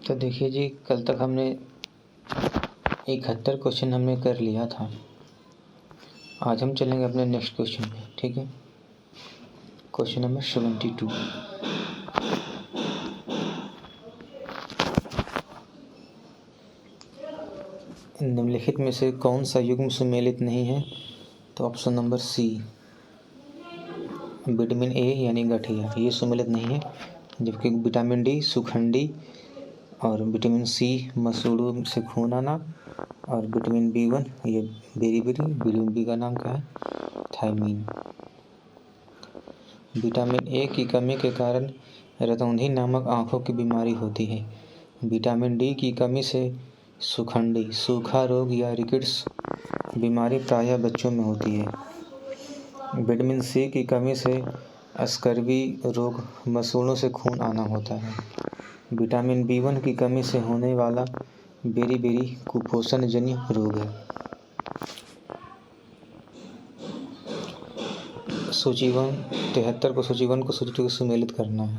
तो देखिए जी, कल तक हमने 71 क्वेश्चन हमने कर लिया था। आज हम चलेंगे अपने नेक्स्ट क्वेश्चन पे, ठीक है। Question number 72। निम्नलिखित में से कौन सा युग्म सुमेलित नहीं है? तो option number C, vitamin A यानी गठिया, ये सुमेलित नहीं है। जबकि विटामिन डी सुखंडी, और विटामिन सी मसूड़ों से खून आना, और विटामिन B1 ये बेरीबेरी, विटामिन बी का नाम क्या है? थायमीन। विटामिन ए की कमी के कारण रतौंधी नामक आँखों की बीमारी होती है। विटामिन डी की कमी से सुखंडी, सूखा रोग या रिकेट्स बीमारी प्रायः बच्चों में होती है। विटामिन सी की कमी से स्कर्वी रोग, मसूड़ों से खून आना होता है। विटामिन B1 की कमी से होने वाला बेरीबेरी कुपोषण जन्य रोग है। सूचीवन 73 को सूचीवन को सूची 2 को सुमेलित करना है।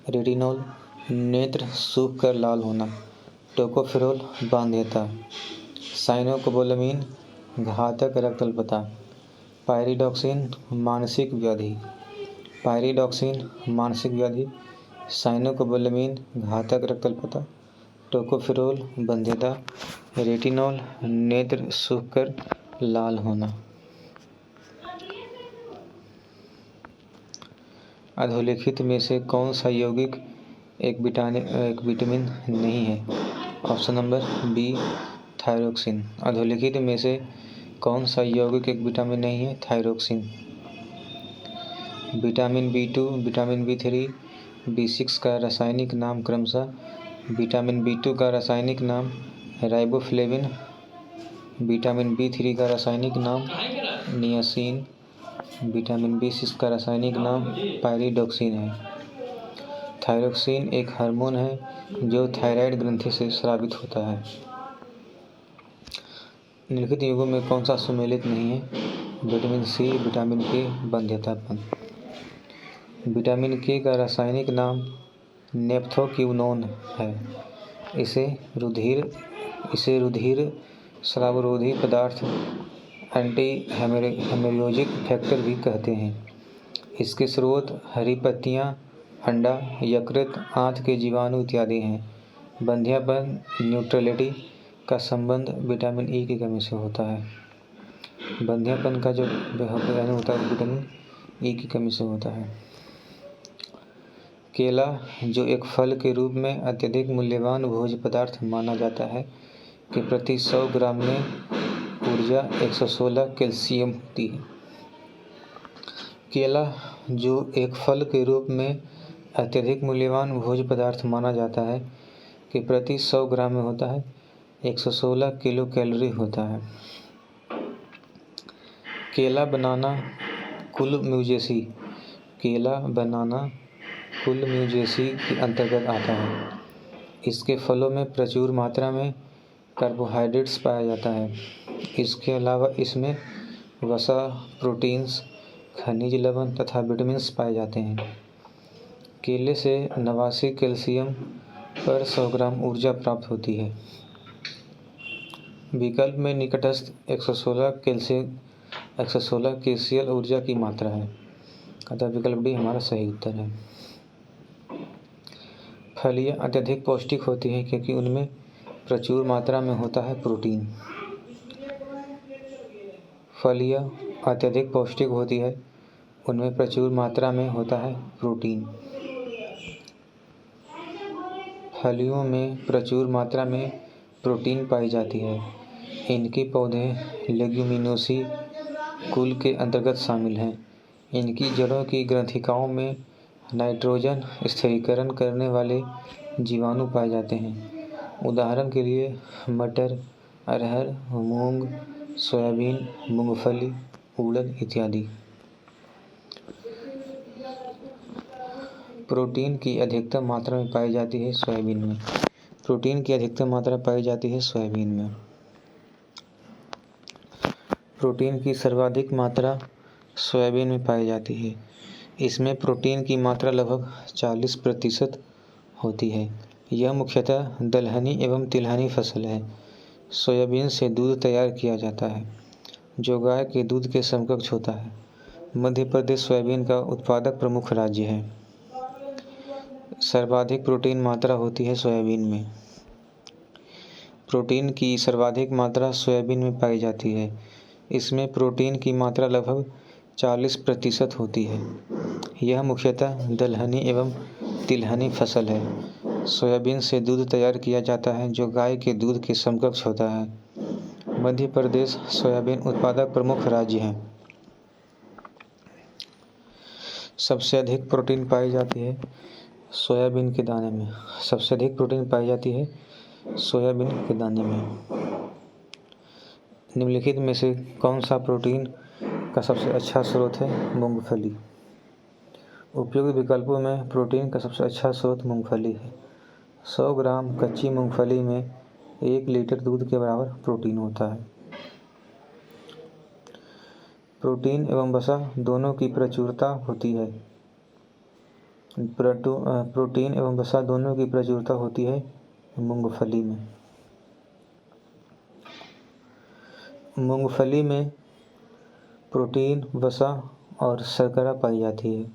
रेटिनॉल नेत्र सूख कर लाल होना, टोकोफेरोल बाध्यता, साइनोकोबालामिन घातक रक्तअल्पता, पायरिडॉक्सिन मानसिक व्याधि, साइनोकोबालामिन घातक रक्तअल्पता, टोकोफेरोल बाध्यता, रेटिनॉल नेत्र सूख कर लाल होना। अधोलिखित में से कौन सा यौगिक एक विटामिन नहीं है? Option number B, thyroxine. अधोलिखित में से कौन सा यौगिक एक विटामिन नहीं है? Thyroxine. Vitamin B2, vitamin B3, B6 का रासायनिक नाम क्रमशः विटामिन B2 का रासायनिक नाम राइबोफ्लेविन, विटामिन B3 का रासायनिक नाम नियासिन, विटामिन B6 का रासायनिक नाम पायरिडॉक्सिन है। थायरोक्सिन एक हार्मोन है जो थायराइड ग्रंथि से स्रावित होता है। निम्नलिखित युग्मों में कौन सा सुमेलित नहीं है? विटामिन सी, विटामिन के बाध्यतापन। विटामिन के का रासायनिक नाम नेप्थोक्विनोन है। इसे रुधिर स्रावरोधी पदार्थ, एंटी हेमोरेजिक फैक्टर भी कहते हैं। इसके स्रोत हरी पत्तियां, अंडा, यकृत, आंत के जीवाणु इत्यादि हैं। बंध्यापन न्यूट्रलिटी का संबंध विटामिन ई की कमी से होता है। बंध्यापन का जो होता है विटामिन ई की कमी से होता है। केला, जो एक फल के रूप में अत्यधिक मूल्यवान भोज्य पदार्थ माना जाता है, के प्रति 100 ग्राम में ऊर्जा 116 कैल्शियम होती है। केला, जो एक फल के रूप में अत्यधिक मूल्यवान भोज्य पदार्थ माना जाता है, के प्रति 100 ग्राम में होता है 116 किलो कैलोरी होता है। केला बनाना कुल म्यूजेसी के अंतर्गत आता है। इसके फलों में प्रचुर मात्रा में कार्बोहाइड्रेट्स पाया जाता है। इसके अलावा इसमें वसा, प्रोटीन्स, खनिज लवण तथा विटामिन्स पाए जाते हैं। केले से 89 कैल्शियम पर 100 ग्राम ऊर्जा प्राप्त होती है। विकल्प में निकटस्थ 116 केसीएल ऊर्जा की मात्रा है, अतः विकल्प डी हमारा सही उत्तर है। फलियां अत्यधिक पौष्टिक होती हैं क्योंकि उनमें प्रचुर मात्रा में होता है प्रोटीन। फलियां अत्यधिक पौष्टिक होती है, उनमें प्रचुर मात्रा में होता है प्रोटीन। फलियों में प्रचुर मात्रा में प्रोटीन पाई जाती है। इनके पौधे लेग्यूमिनोसी कुल के अंतर्गत शामिल हैं। इनकी जड़ों की ग्रंथिकाओं में नाइट्रोजन स्थिरीकरण करने वाले जीवाणु पाए जाते हैं। उदाहरण के लिए मटर, अरहर, मूंग, सोयाबीन, मूंगफली, उड़द इत्यादि। प्रोटीन की अधिकतम मात्रा में पाई जाती है सोयाबीन में। प्रोटीन की अधिकतम मात्रा पाई जाती है सोयाबीन में। प्रोटीन की सर्वाधिक मात्रा सोयाबीन में पाई जाती है। इसमें प्रोटीन की मात्रा लगभग 40% होती है। यह मुख्यतः दलहनी एवं तिलहनी फसल है। सोयाबीन से दूध तैयार किया जाता है, जो गाय के दूध के समकक्ष होता है। मध्य प्रदेश सोयाबीन का उत्पादक प्रमुख राज्य है। सर्वाधिक प्रोटीन मात्रा होती है सोयाबीन में। प्रोटीन की सर्वाधिक मात्रा सोयाबीन में पाई जाती है। इसमें प्रोटीन की मात्रा लगभग 40% होती है। यह मुख्यतः दलहनी एवं तिलहनी फसल है। सोयाबीन से दूध तैयार किया जाता है, जो गाय के दूध के समकक्ष होता है। मध्य प्रदेश सोयाबीन उत्पादक प्रमुख राज्य है। सबसे अधिक प्रोटीन पाई जाती है सोयाबीन के दाने में। सबसे अधिक प्रोटीन पाई जाती है सोयाबीन के दाने में। निम्नलिखित में से कौन सा प्रोटीन का सबसे अच्छा स्रोत है? मूंगफली। उपयुक्त विकल्पों में प्रोटीन का सबसे अच्छा स्रोत मूंगफली है। 100 ग्राम कच्ची मूंगफली में 1 लीटर दूध के बराबर प्रोटीन होता है। प्रोटीन एवं वसा दोनों की प्रचुरता होती है। प्रोटीन एवं वसा दोनों की प्रचुरता होती है मूंगफली में। मूंगफली में प्रोटीन, वसा और शर्करा पाई जाती है।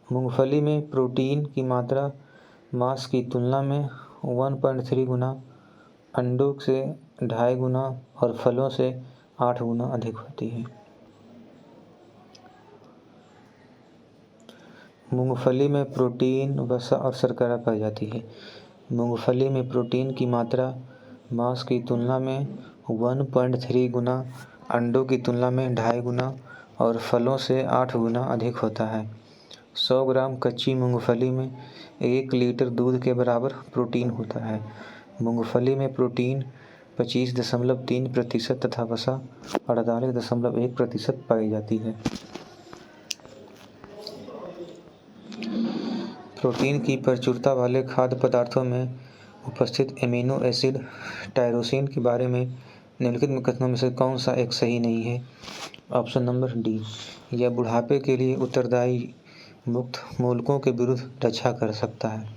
मूंगफली में प्रोटीन की मात्रा मांस की तुलना में 1.3 गुना, अंडों से 2.5 गुना और फलों से 8 गुना अधिक होती है। मूंगफली में प्रोटीन, वसा और शर्करा पाई जाती है। मूंगफली में प्रोटीन की मात्रा मांस की तुलना में 1.3 गुना, अंडों की तुलना में 2.5 गुना और फलों से 8 गुना अधिक होता है। 100 ग्राम कच्ची मूंगफली में 1 लीटर दूध के बराबर प्रोटीन होता है। मूंगफली में प्रोटीन 25.3% तथा वसा 48.1% पाई जाती है। प्रोटीन की प्रचुरता वाले खाद्य पदार्थों में उपस्थित एमिनो एसिड टायरोसिन के बारे में निम्नलिखित कथनों में से कौन सा एक सही नहीं है? Option number D. यह बुढ़ापे के लिए उत्तरदायी मुक्त मूलकों के विरुद्ध रक्षा कर सकता है।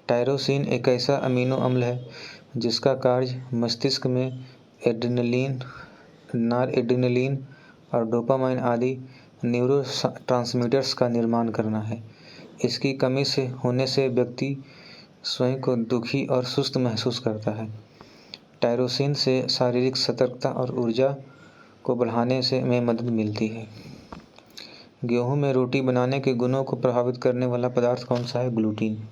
टायरोसिन एक ऐसा अमीनो अम्ल है जिसका कार्य मस्तिष्क में एड्रेनलिन, नॉरएड्रेनलिन और डोपामाइन आदि न्यूरोट्रांसमीटर्स का निर्माण करना है। इसकी कमी से होने से व्यक्ति स्वयं को दुखी और सुस्त महसूस करता है। टायरोसिन से शारीरिक सतर्कता और ऊर्जा को बढ़ाने में मदद मिलती है। गेहूं में रोटी बनाने के गुणों को प्रभावित करने वाला पदार्थ कौन सा है? ग्लूटीन।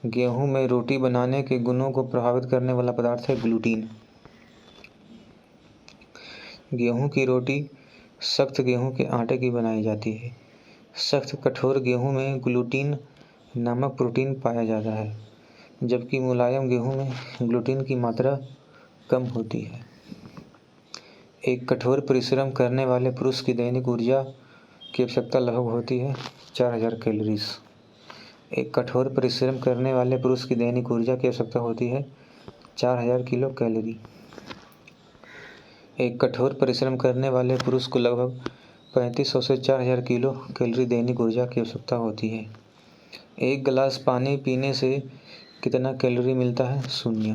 गेहूं में रोटी बनाने के गुणों को प्रभावित करने वाला पदार्थ है ग्लूटीन। गेहूं की रोटी सख्त गेहूं के आटे की बनाई जाती है। सख्त कठोर गेहूं में ग्लूटीन नामक प्रोटीन पाया जाता है, जबकि मुलायम गेहूं में ग्लूटीन की मात्रा कम होती है। एक कठोर परिश्रम करने वाले पुरुष की दैनिक ऊर्जा की आवश्यकता लगभग होती है 4000 कैलोरीज। एक कठोर परिश्रम करने वाले पुरुष की दैनिक ऊर्जा की आवश्यकता होती है 4000 किलो कैलोरी। एक कठोर परिश्रम करने वाले पुरुष को लगभग 3500 से 4000 किलो कैलोरी दैनिक ऊर्जा की आवश्यकता होती है। एक गिलास पानी पीने से कितना कैलोरी मिलता है? 0।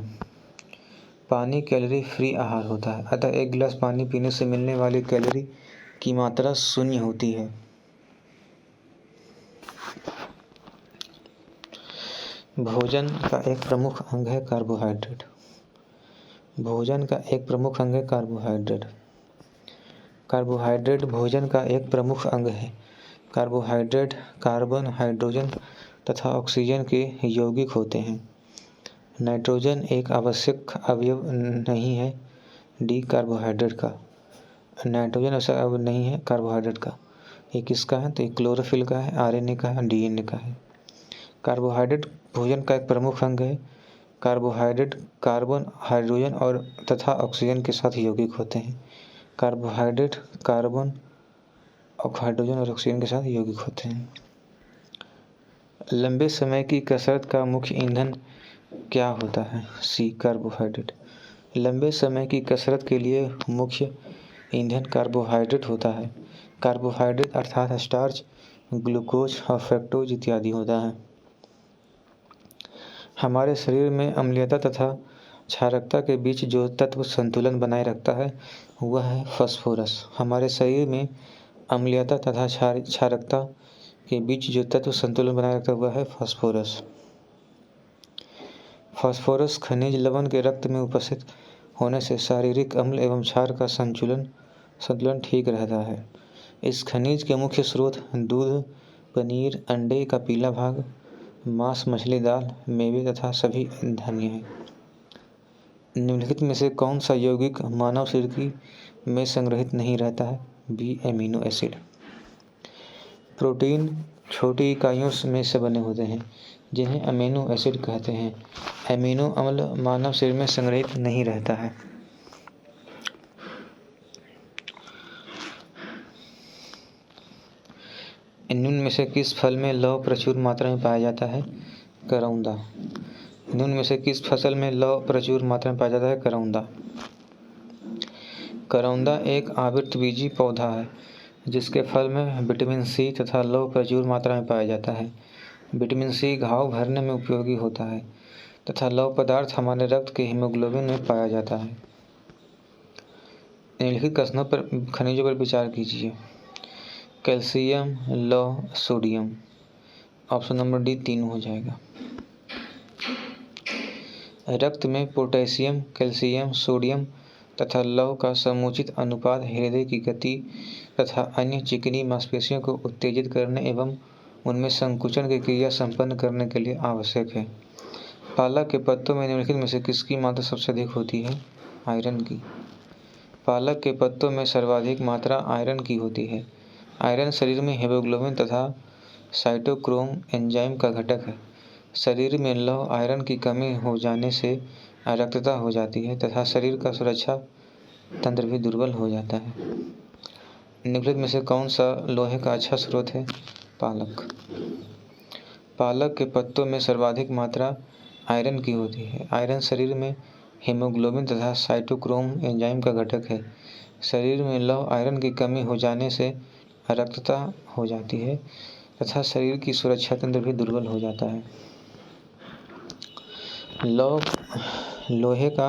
पानी कैलोरी फ्री आहार होता है, अतः एक गिलास पानी पीने से मिलने वाली कैलोरी की मात्रा 0 होती है। भोजन का एक प्रमुख अंग है कार्बोहाइड्रेट। भोजन का एक प्रमुख अंग है कार्बोहाइड्रेट। कार्बोहाइड्रेट भोजन का एक प्रमुख अंग है। कार्बोहाइड्रेट कार्बन, हाइड्रोजन तथा ऑक्सीजन के यौगिक होते हैं। नाइट्रोजन एक आवश्यक अवयव नहीं है। डी कार्बोहाइड्रेट का। नाइट्रोजन ऐसा अवयव नहीं है कार्बोहाइड्रेट का। ये किसका है? तो ये क्लोरोफिल का है, आरएनए का है, डीएनए का है। कार्बोहाइड्रेट भोजन का एक प्रमुख अंग है। कार्बोहाइड्रेट कार्बन, हाइड्रोजन और तथा ऑक्सीजन के साथ यौगिक होते हैं। कार्बोहाइड्रेट कार्बन, हाइड्रोजन और ऑक्सीजन के साथ यौगिक होते हैं। लंबे समय की कसरत का मुख्य ईंधन क्या होता है? सी कार्बोहाइड्रेट। लंबे समय की कसरत के लिए मुख्य ईंधन कार्बोहाइड्रेट होता है। कार्बोहाइड्रेट अर्थात स्टार्च, ग्लूकोज और फ्रक्टोज इत्यादि होता है। हमारे शरीर में अम्लीयता तथा क्षारकता के बीच जो तत्व संतुलन बनाए रखता है वह है फास्फोरस। हमारे शरीर में अम्लीयता तथा क्षारकता के बीच जो तत्व संतुलन बनाए रखता है वह है फास्फोरस। फास्फोरस खनिज लवण के रक्त में उपस्थित होने से शारीरिक अम्ल एवं क्षार का संतुलन ठीक रहता है। इस खनिज के मुख्य स्रोत दूध, पनीर, अंडे का पीला भाग, मांस, मछली, दाल, मेवे तथा सभी धान्य हैं। निम्नलिखित में से कौन सा यौगिक मानव शरीर में संग्रहित नहीं रहता है? B, amino acid. प्रोटीन छोटी इकाइयों में से बने होते हैं जिन्हें अमीनो एसिड कहते हैं। एमिनो अम्ल मानव शरीर में संग्रहित नहीं रहता है। निम्न में से किस फल में लौह प्रचुर मात्रा में पाया जाता है? करौंदा। निम्न में से किस फसल में लौह प्रचुर मात्रा में पाया जाता है? करौंदा। करौंदा एक आवृतबीजी पौधा है जिसके फल में विटामिन सी तथा लौह प्रचुर मात्रा में पाया जाता है। विटामिन सी घाव भरने में उपयोगी होता है तथा लौह पदार्थ हमारे रक्त के हीमोग्लोबिन में पाया जाता है। निम्नलिखित खनिजों पर विचार कीजिए। कैल्शियम, लौह, सोडियम। ऑप्शन नंबर डी 3 हो जाएगा। रक्त में पोटेशियम, कैल्शियम, सोडियम तथा लौह का समुचित अनुपात हृदय की गति तथा अन्य चिकनी मांसपेशियों को उत्तेजित करने एवं उनमें संकुचन की क्रिया संपन्न करने के लिए आवश्यक है। पालक के पत्तों में निम्नलिखित में से किसकी मात्रा सबसे अधिक होती है? आयरन की। पालक के पत्तों में सर्वाधिक मात्रा आयरन की होती है। आयरन शरीर में हीमोग्लोबिन तथा साइटोक्रोम एंजाइम का घटक है। शरीर में लौह आयरन की कमी हो जाने से अरक्तता हो जाती है तथा शरीर का सुरक्षा तंत्र भी दुर्बल हो जाता है। निम्नलिखित में से कौन सा लोहे का अच्छा स्रोत है? पालक। पालक के पत्तों में सर्वाधिक मात्रा आयरन की होती है। आयरन शरीर में हीमोग्लोबिन तथा साइटोक्रोम एंजाइम का घटक है। शरीर में लौह आयरन की कमी हो जाने से अरक्तता हो जाती है तथा शरीर की सुरक्षा तंत्र भी दुर्बल हो जाता है। लोहे का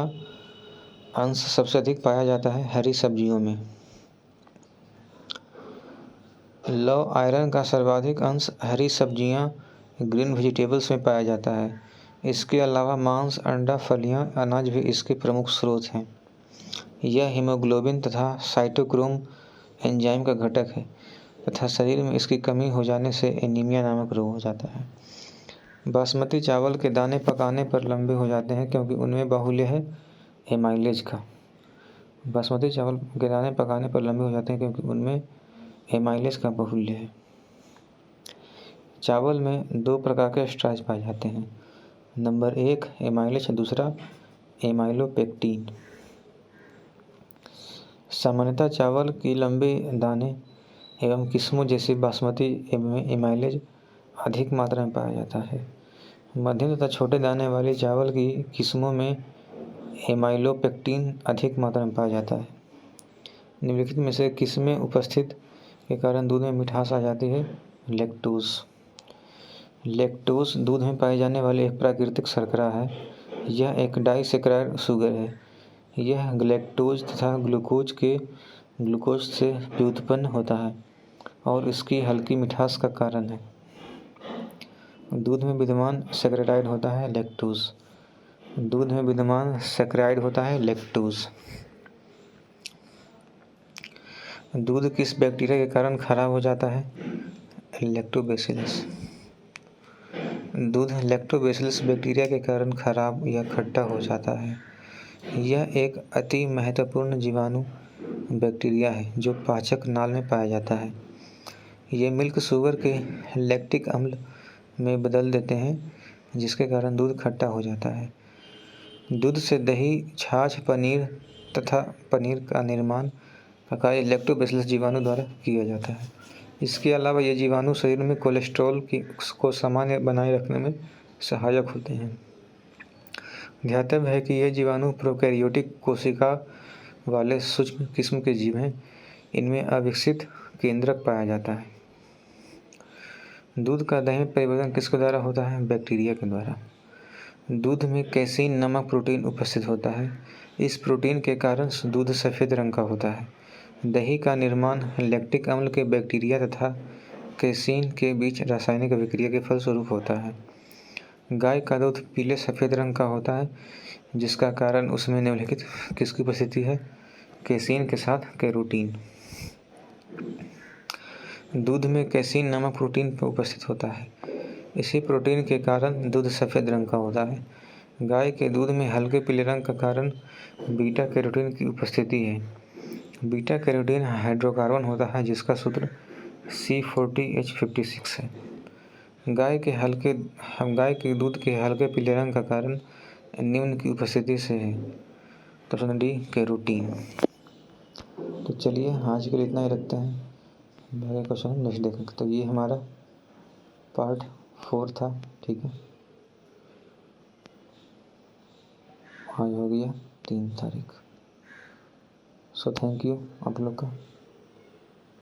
अंश सबसे अधिक पाया जाता है हरी सब्जियों में। लौह आयरन का सर्वाधिक अंश हरी सब्जियां, ग्रीन वेजिटेबल्स में पाया जाता है। इसके अलावा मांस, अंडा, फलियां, अनाज भी इसके प्रमुख स्रोत हैं। यह हीमोग्लोबिन तथा साइटोक्रोम एंजाइम का घटक है तथा शरीर में इसकी कमी हो जाने से एनीमिया नामक रोग हो जाता है। बासमती चावल के दाने पकाने पर लंबे हो जाते हैं क्योंकि उनमें बाहुल्य है एमाइलेज का। बासमती चावल के दाने पकाने पर लंबे हो जाते हैं क्योंकि उनमें एमाइलेज का बाहुल्य है। चावल में 2 प्रकार के स्टार्च पाए जाते हैं। नंबर 1 एमाइलेज, दूसरा एमाइलोपेक्टिन। सामान्यतः चावल की लंबे दाने एवं किस्मों जैसे बासमती में एमाइलेज अधिक मात्रा में पाया जाता है। मध्यम तथा छोटे दाने वाली चावल की किस्मों में एमाइलोपेक्टिन अधिक मात्रा में पाया जाता है। निम्नलिखित में से किसमें उपस्थित के कारण दूध में मिठास आ जाती है? लैक्टोज। लैक्टोज दूध में पाए जाने वाले एक प्राकृतिक शर्करा है। यह एक डाइसैकराइड शुगर है। यह लैक्टोज तथा ग्लूकोज से व्युत्पन्न होता है और इसकी हल्की मिठास का कारण है। दूध में विद्यमान सैकराइड होता है लैक्टोज। दूध में विद्यमान सैकराइड होता है लैक्टोज। दूध किस बैक्टीरिया के कारण खराब हो जाता है? लैक्टोबैसिलस। दूध लैक्टोबैसिलस बैक्टीरिया के कारण खराब या खट्टा हो जाता है। यह एक अति महत्वपूर्ण जीवाणु बैक्टीरिया है जो पाचक नाल में पाया जाता है। ये मिल्क शुगर के लैक्टिक अम्ल में बदल देते हैं जिसके कारण दूध खट्टा हो जाता है। दूध से दही, छाछ, पनीर तथा पनीर का निर्माण का कार्य लैक्टोबैसिलस जीवाणु द्वारा किया जाता है। इसके अलावा ये जीवाणु शरीर में कोलेस्ट्रॉल को सामान्य बनाए रखने में सहायक होते हैं। ध्यातव्य है कि ये जीवाणु प्रोकैरियोटिक कोशिका वाले सूक्ष्म किस्म के जीव हैं। इनमें अविकसित केंद्रक पाया जाता है। दूध का दही में परिवर्तन किसके द्वारा होता है? बैक्टीरिया के द्वारा। दूध में कैसीन नामक प्रोटीन उपस्थित होता है। इस प्रोटीन के कारण दूध सफ़ेद रंग का होता है। दही का निर्माण लैक्टिक अम्ल के बैक्टीरिया तथा कैसीन के बीच रासायनिक अभिक्रिया के फलस्वरूप होता है। गाय का दूध पीले सफ़ेद रंग का होता है, जिसका कारण उसमें निम्नलिखित किसकी उपस्थिति है? कैसीन के साथ कैरोटीन। दूध में कैसीन नामक प्रोटीन उपस्थित होता है। इसी प्रोटीन के कारण दूध सफ़ेद रंग का होता है। गाय के दूध में हल्के पीले रंग का कारण बीटा कैरोटीन की उपस्थिति है। बीटा कैरोटीन हाइड्रोकार्बन होता है, जिसका सूत्र C40H56 है। गाय के दूध के हल्के पीले रंग का कारण निम्न की उपस्थिति से है। तो ऑप्शन डी कैरोटीन। तो चलिए आज के लिए इतना ही रखते हैं, बाकी क्वेश्चन नेक्स्ट देखेंगे। तो ये हमारा पार्ट 4 था, ठीक है। आज हो गया 3 तारीख। सो थैंक यू आप लोग का।